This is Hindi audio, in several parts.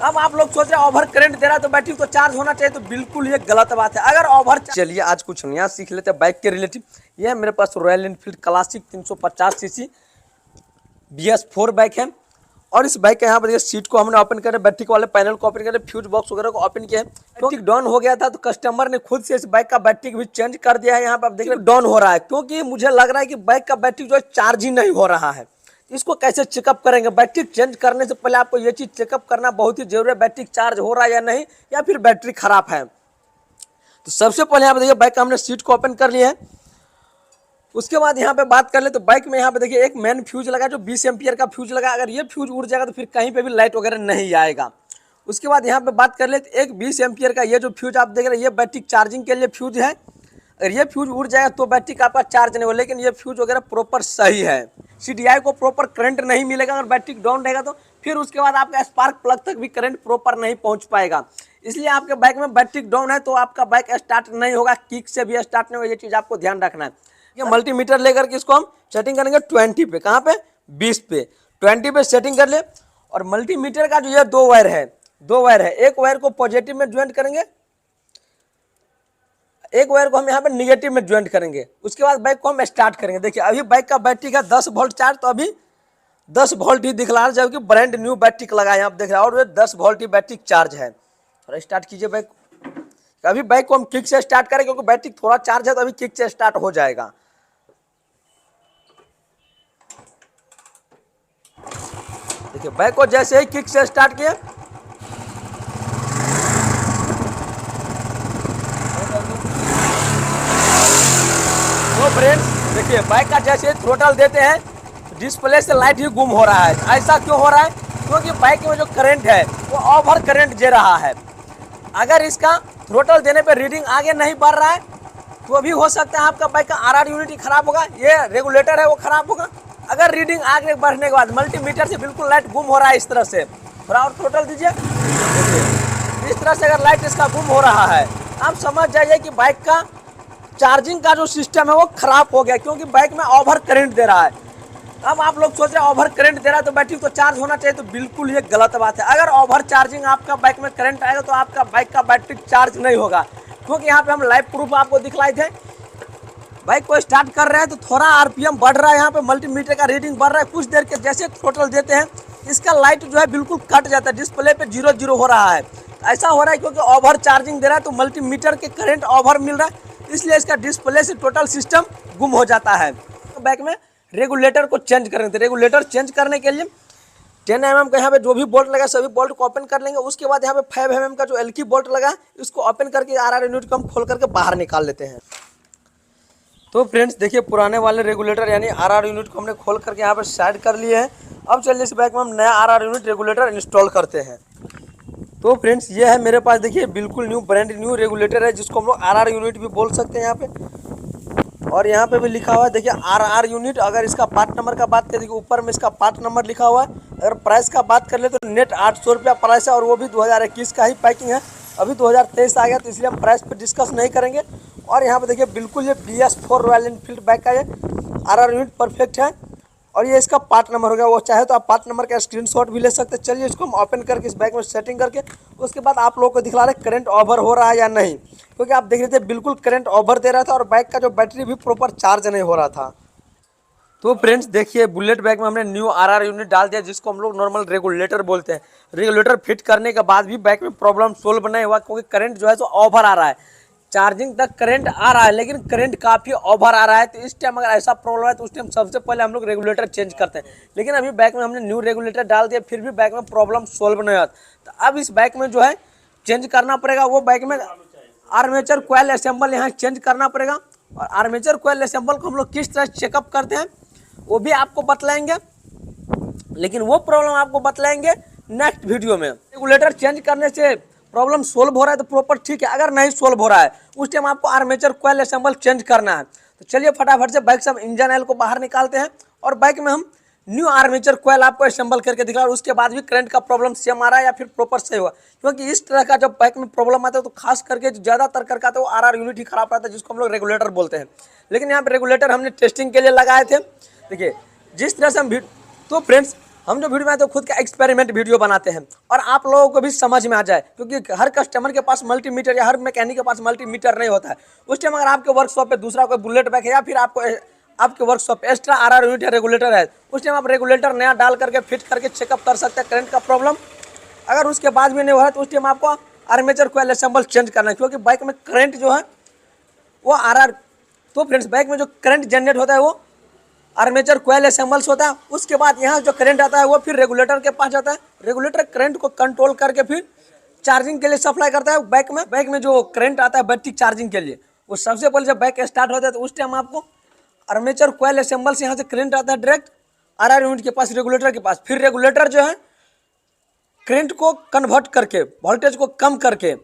अब आप लोग सोच रहे हैं ओवर करंट दे रहा है तो बैटरी तो चार्ज होना चाहिए, तो बिल्कुल ये गलत बात है। अगर ओवर, चलिए आज कुछ नया सीख लेते हैं बाइक के रिलेटिव। ये है मेरे पास Royal Enfield Classic 350 CC BS4 bike है। और इस बाइक के यहाँ पर देखिए सीट को हमने ओपन करे, बैटरी वाले पैनल को ओपन करे, फ्यूज बॉक्स वगैरह को ओपन किया है। तो डाउन हो गया था तो कस्टमर ने खुद से इस बाइक का बैटरी भी चेंज कर दिया है। यहाँ पर आप देख रहे हैं डाउन हो रहा है, क्योंकि मुझे लग रहा है कि बाइक का बैटरी जो है चार्ज ही नहीं हो रहा है। इसको कैसे चेकअप करेंगे? बैटरी चेंज करने से पहले आपको ये चीज़ चेकअप करना बहुत ही जरूरी है, बैटरी चार्ज हो रहा है या नहीं, या फिर बैटरी खराब है। तो सबसे पहले यहाँ पे देखिए बाइक का हमने सीट को ओपन कर लिया है। उसके बाद यहाँ पे बात कर ले तो बाइक में यहाँ पे देखिए एक मेन फ्यूज लगा जो 20 एम्पियर का फ्यूज लगा। अगर ये फ्यूज उड़ जाएगा तो फिर कहीं पे भी लाइट वगैरह नहीं आएगा। उसके बाद यहाँ पे बात कर ले तो एक 20 एम्पियर का ये जो फ्यूज आप देख रहे हैं ये बैटरी चार्जिंग के लिए फ्यूज है। अगर ये फ्यूज उड़ जाएगा तो बैटरी का आपका चार्ज नहीं होगा, लेकिन ये फ्यूज वगैरह प्रॉपर सही है। CDI को प्रॉपर करंट नहीं मिलेगा अगर बैटरी डाउन रहेगा तो। फिर उसके बाद आपका स्पार्क प्लग तक भी करंट प्रॉपर नहीं पहुंच पाएगा। इसलिए आपके बाइक में बैटरी डाउन है तो आपका बाइक स्टार्ट नहीं होगा, किक से भी स्टार्ट नहीं होगा। ये चीज़ आपको ध्यान रखना है। ये मल्टीमीटर लेकर के इसको हम सेटिंग करेंगे 20 पे, कहाँ पे 20 पे, 20 पे सेटिंग कर ले। और मल्टीमीटर का जो ये दो वायर है, एक वायर को पॉजिटिव में ज्वाइंट करेंगे, एक वायर को हम यहाँ पे निगेटिव में ज्वाइंट करेंगे। उसके बाद बाइक को हम स्टार्ट करेंगे। देखिए अभी बाइक का बैटरी का 10 वोल्ट चार्ज, तो अभी 10 वोल्ट ही दिखला रहा है, जबकि ब्रांड न्यू बैटरी लगा है, आप देख रहे हैं, और ये 10 वोल्ट ही बैटरी चार्ज है। और स्टार्ट कीजिए बाइक। अभी बाइक को हम किक से स्टार्ट करें क्योंकि बैटरी थोड़ा चार्ज है, तो अभी किक से स्टार्ट हो जाएगा। देखिए बाइक को जैसे ही किक से स्टार्ट किया, तो फ्रेंड्स देखिए बाइक का जैसे थ्रोटल देते हैं डिस्प्ले से लाइट ही गुम हो रहा है। ऐसा क्यों हो रहा है? क्योंकि बाइक में जो करंट है वो ओवर करंट दे रहा है। अगर इसका थ्रोटल देने पे रीडिंग आगे नहीं बढ़ रहा है तो भी हो सकता है आपका बाइक का RR यूनिट ही खराब होगा, ये रेगुलेटर है वो खराब होगा। अगर रीडिंग आगे बढ़ने के बाद मल्टीमीटर से बिल्कुल लाइट गुम हो रहा है इस तरह से, थोड़ा और थ्रोटल दीजिए, इस तरह से अगर लाइट इसका गुम हो रहा है, आप समझ जाइए कि बाइक का चार्जिंग का जो सिस्टम है वो खराब हो गया, क्योंकि बाइक में ओवर करंट दे रहा है। अब आप लोग सोच रहे हैं ओवर करंट दे रहा है तो बैटरी तो चार्ज होना चाहिए, तो बिल्कुल ये गलत बात है। अगर ओवर चार्जिंग आपका बाइक में करंट आएगा तो आपका बाइक का बैटरी चार्ज नहीं होगा। क्योंकि यहाँ पे हम लाइव प्रूफ आपको दिखलाए थे, बाइक को स्टार्ट कर रहे हैं तो थोड़ा RPM बढ़ रहा है, यहाँ पे मल्टीमीटर का रीडिंग बढ़ रहा है। कुछ देर के जैसे थ्रोटल देते हैं इसका लाइट जो है बिल्कुल कट जाता है, डिस्प्ले पे 0 हो रहा है। ऐसा हो रहा है क्योंकि ओवर चार्जिंग दे रहा है तो मल्टीमीटर के करंट ओवर मिल रहा है, इसलिए इसका डिस्प्ले से टोटल सिस्टम गुम हो जाता है। तो बाइक में रेगुलेटर को चेंज करेंगे, तो रेगुलेटर चेंज करने के लिए 10 mm का यहाँ पे जो भी बोल्ट लगा सभी बोल्ट को ओपन कर लेंगे। उसके बाद यहाँ पे 5 mm का जो एल्की बोल्ट लगा है इसको ओपन करके RR यूनिट को हम खोल करके बाहर निकाल लेते हैं। तो फ्रेंड्स देखिए पुराने वाले रेगुलेटर यानी RR यूनिट को हमने खोल करके यहाँ पर साइड कर लिए हैं। अब चलिए इस बाइक में हम नया RR यूनिट रेगुलेटर इंस्टॉल करते हैं। तो फ्रेंड्स ये है मेरे पास देखिए बिल्कुल न्यू ब्रांड न्यू रेगुलेटर है, जिसको हम लोग RR यूनिट भी बोल सकते हैं यहाँ पे। और यहाँ पे भी लिखा हुआ है देखिए RR यूनिट। अगर इसका पार्ट नंबर का बात करें, देखिए ऊपर में इसका पार्ट नंबर लिखा हुआ है। अगर प्राइस का बात कर ले तो नेट 800 रुपया प्राइस है, और वो भी 2021 का ही पैकिंग है। अभी 2023 आ गया तो इसलिए हम प्राइस पे डिस्कस नहीं करेंगे। और यहाँ पे देखिए बिल्कुल ये BS4 रॉयल एनफील्ड बाइक का ये RR यूनिट परफेक्ट है, और ये इसका पार्ट नंबर हो गया। वो चाहे तो आप पार्ट नंबर का स्क्रीनशॉट भी ले सकते हैं। चलिए इसको हम ओपन करके इस बाइक में सेटिंग करके उसके बाद आप लोगों को दिखला रहे करंट ओवर हो रहा है या नहीं, क्योंकि आप देख रहे थे बिल्कुल करंट ओवर दे रहा था और बाइक का जो बैटरी भी प्रॉपर चार्ज नहीं हो रहा था। तो फ्रेंड्स देखिए बुलेट बाइक में हमने न्यू RR यूनिट डाल दिया, जिसको हम लोग नॉर्मल रेगुलेटर बोलते हैं। रेगुलेटर फिट करने के बाद भी बाइक में प्रॉब्लम सोल्व नहीं हुआ, क्योंकि करंट जो है तो ओवर आ रहा है। चार्जिंग तक करंट आ रहा है लेकिन करंट काफ़ी ओवर आ रहा है। तो इस टाइम अगर ऐसा प्रॉब्लम है तो उस टाइम सबसे पहले हम लोग रेगुलेटर चेंज करते हैं। लेकिन अभी बाइक में हमने न्यू रेगुलेटर डाल दिया, फिर भी बाइक में प्रॉब्लम सोल्व नहीं हुआ। तो अब इस बाइक में जो है चेंज करना पड़ेगा, वो बाइक में आर्मेचर कोयल असेंबल यहाँ चेंज करना पड़ेगा। और आर्मेचर कोयल असेंबल को हम लोग किस तरह चेकअप करते हैं वो भी आपको बतलाएंगे, लेकिन वो प्रॉब्लम आपको बतलाएंगे नेक्स्ट वीडियो में। रेगुलेटर चेंज करने से प्रॉब्लम सोल्व हो रहा है तो प्रॉपर ठीक है, अगर नहीं सोल्व हो रहा है उस टाइम आपको आर्मेचर कोयल असेंबल चेंज करना है। तो चलिए फटाफट से बाइक से हम इंजन ऑयल को बाहर निकालते हैं और बाइक में हम न्यू आर्मेचर कोयल आपको असेंबल करके दिखा, और उसके बाद भी करंट का प्रॉब्लम सेम आ रहा है या फिर प्रॉपर सही हुआ। क्योंकि इस तरह का जब बाइक में प्रॉब्लम आता है तो खास करके जो ज़्यादातर करके आता है वो RR यूनिट ही खराब रहता है, जिसको हम लोग रेगुलेटर बोलते हैं। लेकिन यहाँ पर रेगुलेटर हमने टेस्टिंग के लिए लगाए थे। देखिए जिस तरह से हम तो फ्रेंड्स हम जो वीडियो बनाते हैं खुद का एक्सपेरिमेंट वीडियो बनाते हैं और आप लोगों को भी समझ में आ जाए, क्योंकि हर कस्टमर के पास मल्टीमीटर या हर मैकेनिक के पास मल्टीमीटर नहीं होता है। उस टाइम अगर आपके वर्कशॉप पे दूसरा कोई बुलेट बैग है या फिर आपके वर्कशॉप पे एक्स्ट्रा RR यूनिट या रेगुलेटर है, उस टाइम आप रेगुलेटर नया डाल करके फिट करके चेकअप कर सकते हैं करंट का प्रॉब्लम। अगर उसके बाद भी नहीं हो रहा तो उस टाइम आपको आर्मेचर कॉइल असेंबल चेंज करना है, क्योंकि बाइक में करंट जो है वो RR, तो फ्रेंड्स बाइक में जो करंट जनरेट होता है वो आर्मेचर कॉइल असेंबल्स होता है। उसके बाद यहाँ जो करंट आता है वो फिर रेगुलेटर के पास जाता है। रेगुलेटर करंट को कंट्रोल करके फिर चार्जिंग के लिए सप्लाई करता है। बाइक में जो करंट आता है बैटरी चार्जिंग के लिए, वो सबसे पहले जब बाइक स्टार्ट होता है तो उस टाइम आपको आर्मेचर कॉइल असेंबल से यहाँ से करंट आता है डायरेक्ट RR यूनिट के पास, रेगुलेटर के पास। फिर रेगुलेटर जो है करंट को कन्वर्ट करके वोल्टेज को कम करके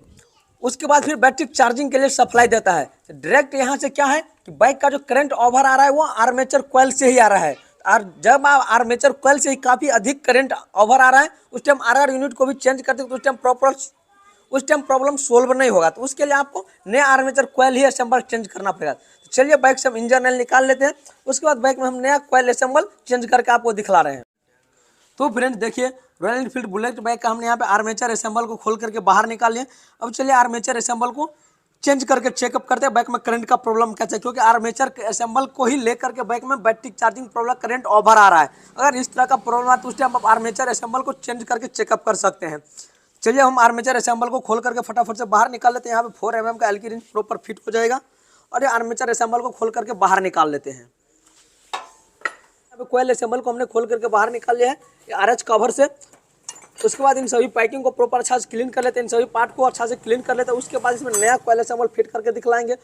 उसके बाद फिर बैटरी चार्जिंग के लिए सप्लाई देता है। डायरेक्ट यहाँ से क्या है कि बाइक का जो करंट ओवर आ रहा है वो आर्मेचर कॉइल से ही आ रहा है। और जब आप आर्मेचर कॉइल से ही काफ़ी अधिक करंट ओवर आ रहा है उस टाइम RR यूनिट को भी चेंज करते तो उस टाइम प्रॉब्लम सोल्व नहीं होगा। तो उसके लिए आपको नया आर्मेचर कॉइल ही असेंबल चेंज करना पड़ेगा। तो चलिए बाइक से हम इंजन ऑयल निकाल लेते हैं, उसके बाद बाइक में हम नया कॉइल असेंबल चेंज करके आपको दिखला रहे हैं। तो फ्रेंड्स देखिए, रॉयल एनफील्ड बुलेट बाइक का हमने यहाँ पे आर्मेचर असेंबल को खोल करके बाहर निकाल लिया। अब चलिए आर्मेचर असेंबल को चेंज करके चेकअप करते हैं बाइक में करंट का प्रॉब्लम कैसे, क्योंकि आर्मेचर असेंबल को ही लेकर के बाइक में battery charging problem current over आ रहा है। अगर इस तरह का प्रॉब्लम है तो उस टाइम आप आर्मेचर असेंबल को चेंज करके चेकअप कर सकते हैं। चलिए हम आर्मेचर असेंबल को खोल करके फटाफट से बाहर निकाल लेते हैं। यहाँ पे 4 mm का एल्की रिंच प्रॉपर फिट हो जाएगा और ये आर्मेचर असेंबल को खोल करके बाहर निकाल लेते हैं। कॉइल असेंबल को हमने खोल करके बाहर निकाल लिया है RH कवर से। उसके बाद इन सभी पैकिंग को प्रॉपर अच्छा से क्लीन कर लेते हैं, इन सभी पार्ट को अच्छा से क्लीन कर लेते हैं। उसके बाद इसमें नया कॉइल असेंबल फिट करके दिखलाएंगे।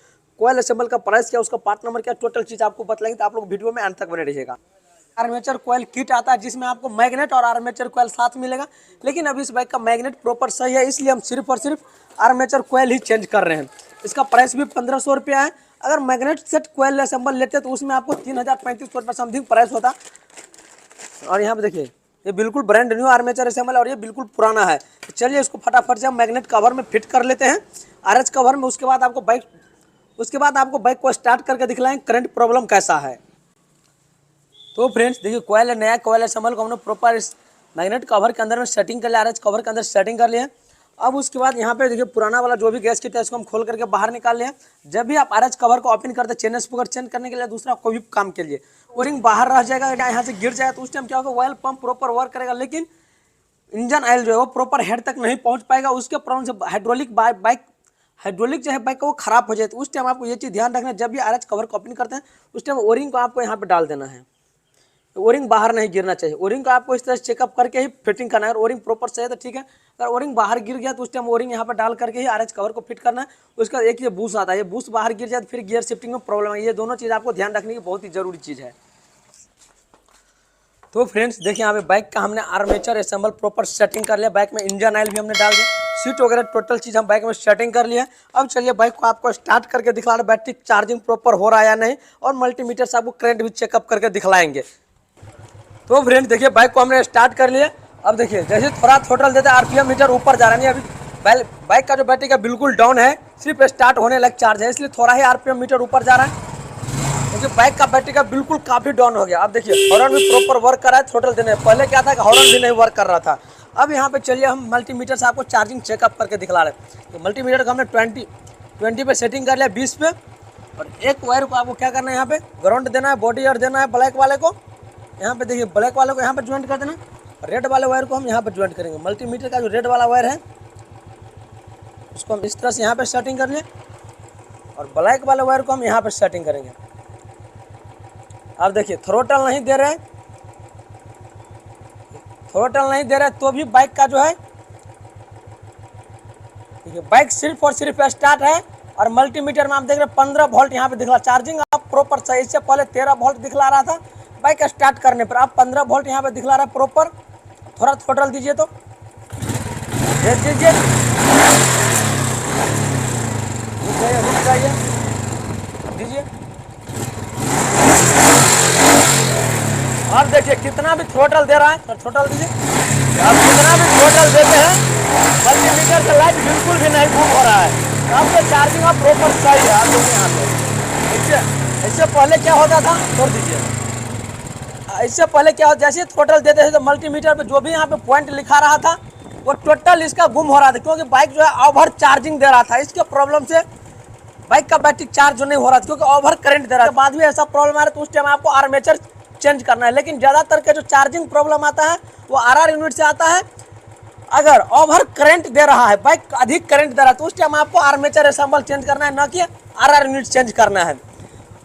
कॉइल असेंबल का प्राइस क्या, उसका पार्ट नंबर क्या, टोटल चीज़ आपको बतलाएंगे। तो आप लोग वीडियो में अंत तक बने रहिएगा। आर्मेचर कॉइल किट आता है जिसमें आपको मैग्नेट और आर्मेचर कॉइल साथ मिलेगा, लेकिन अभी इस बाइक का मैग्नेट प्रॉपर सही है, इसलिए हम सिर्फ और सिर्फ आर्मेचर कॉइल ही चेंज कर रहे हैं। इसका प्राइस भी 1500 रुपया है। अगर मैग्नेट सेट कॉइल असेंबल लेते हैं तो उसमें आपको 3035 रुपये समथिंग प्राइस होता। और यहाँ पे देखिए ये बिल्कुल ब्रांड न्यू आर्मेचर असेंबल और ये बिल्कुल पुराना है। तो चलिए इसको फटाफट से हम मैग्नेट कवर में फिट कर लेते हैं, RH कवर में। उसके बाद आपको बाइक को स्टार्ट करके दिखलाएं करंट प्रॉब्लम कैसा है। तो फ्रेंड्स देखिए, नया कॉइल असेंबल को हमने प्रॉपर इस मैग्नेट कवर के अंदर में सेटिंग कर लिया, RH कवर के अंदर सेटिंग कर लिया। अब उसके बाद यहाँ पे देखिए पुराना वाला जो भी गैस किट है इसको हम खोल करके बाहर निकाल लिया। जब भी आप RH कवर को ओपन करते हैं चेन स्पॉकर चेंज करने के लिए, दूसरा कोई भी काम के लिए, ओरिंग बाहर रह जाएगा, यहाँ से गिर जाएगा तो उस टाइम क्या होगा, ऑयल पंप प्रॉपर वर्क करेगा लेकिन इंजन ऑयल जो है वो प्रॉपर हेड तक नहीं पहुँच पाएगा। उसके प्रॉब्लम से हाइड्रोलिक जो है बाइक का वो खराब हो जाए। तो उस टाइम आपको ये चीज़ ध्यान रखना है, जब भी RH कवर को ओपन करते हैं उस टाइम ओरिंग को आपको यहाँ पे डाल देना है। ओरिंग बाहर नहीं गिरना चाहिए। ओरिंग को आपको इस तरह से चेकअप करके ही फिटिंग करना है। अगर ओरिंग प्रॉपर सही है तो ठीक है, अगर ओरिंग बाहर गिर गया तो उस टाइम ओरिंग यहाँ पर डाल करके ही RH कवर को फिट करना है। उसका एक ये बूस्ट आता है, ये बूस्ट बाहर गिर जाए तो फिर गियर शिफ्टिंग में प्रॉब्लम है। ये दोनों चीज़ आपको ध्यान रखने की बहुत ही जरूरी चीज़ है। तो फ्रेंड्स देखिए, यहाँ पे बाइक का हमने आर्मेचर असेंबल प्रॉपर सेटिंग कर लिया। बाइक में इंजन ऑयल भी हमने डाल दिया, सीट वगैरह टोटल चीज़ हम बाइक में सेटिंग कर लिया। अब चलिए बाइक को आपको स्टार्ट करके दिखला रहे, बैटरी चार्जिंग प्रॉपर हो रहा है या नहीं, और मल्टीमीटर से आपको करंट भी चेकअप करके दिखलाएंगे। तो फ्रेंड्स देखिए, बाइक को हमने स्टार्ट कर लिया। अब देखिए जैसे थोड़ा थ्रोटल देते हैं RPM मीटर ऊपर जा रहा है। अभी बाइक का जो बैटरी का बिल्कुल डाउन है, सिर्फ स्टार्ट होने लग चार्ज है, इसलिए थोड़ा ही RPM मीटर ऊपर जा रहा है, क्योंकि बाइक का बैटरी का बिल्कुल काफ़ी डाउन हो गया। अब देखिए हॉर्न भी प्रॉपर वर्क कर रहा है थ्रोटल देने। पहले क्या था कि हॉर्न भी नहीं वर्क कर रहा था। अब यहाँ पे चलिए हम मल्टीमीटर से आपको चार्जिंग चेकअप करके दिखला रहे हैं। तो मल्टीमीटर को हमने 20 पे सेटिंग कर लिया, 20 पे। और एक वायर को आपको क्या करना है, यहाँ पे ग्राउंड देना है, बॉडी एयर देना है ब्लैक वाले को। यहाँ पे देखिए ब्लैक वाले को यहाँ पे ज्वाइंट कर देना, रेड वाले वायर को हम यहाँ पे ज्वाइंट करेंगे। मल्टीमीटर का जो रेड वाला वायर है उसको हम इस तरह से यहाँ पे सेटिंग कर लें, और ब्लैक वाले वायर को हम यहाँ पे सेटिंग करेंगे। अब देखिए थ्रोटल नहीं दे रहे, तो भी बाइक का जो है देखिए बाइक सिर्फ और सिर्फ स्टार्ट है। और मल्टीमीटर में आप देख रहे हैं 15 वोल्ट यहाँ पे दिखला। चार्जिंग आप प्रॉपर सही, इससे पहले 13 वोल्ट दिखला रहा था बाइक स्टार्ट करने पर। आप 15 वोल्ट यहाँ पे दिखला रहा है प्रॉपर। थोड़ा थ्रोटल दीजिए, तो दीजिए, रुक जाइए, दीजिए। आप देखिए कितना भी थ्रोटल दे रहा है, तो थ्रोटल दीजिए। आप कितना भी थ्रोटल देते हैं मल्टीमीटर से लाइट बिल्कुल भी नहीं बूम हो रहा है। आपके चार्जिंग आप प्रॉपर सही है। आप देखिए यहाँ पे इससे पहले क्या होता था, छोड़ दीजिए, इससे पहले क्या होता, जैसे थ्रोटल देते थे तो मल्टीमीटर पे जो भी यहाँ पे पॉइंट लिखा रहा था वो टोटल इसका गुम हो रहा था, क्योंकि बाइक जो है ओवर चार्जिंग दे रहा था। इसके प्रॉब्लम से बाइक का बैटरी चार्ज जो नहीं हो रहा था, क्योंकि ओवर करंट दे रहा था। बाद में ऐसा प्रॉब्लम आ रहा है तो उस टाइम आपको आर्मेचर चेंज करना है। लेकिन ज़्यादातर के जो चार्जिंग प्रॉब्लम आता है वो आरआर यूनिट से आता है। अगर ओवर करंट दे रहा है, बाइक अधिक करंट दे रहा है, तो उस टाइम आपको आर्मेचर असेंबल चेंज करना है, ना कि आरआर यूनिट चेंज करना है।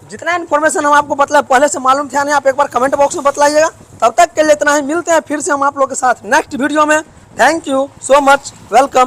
जितना इन्फॉर्मेशन हम आपको बतलाए पहले से मालूम था नहीं, आप एक बार कमेंट बॉक्स में बतलाइएगा। तब तक के लिए इतना ही, मिलते हैं फिर से हम आप लोग के साथ नेक्स्ट वीडियो में। Thank you so much, welcome.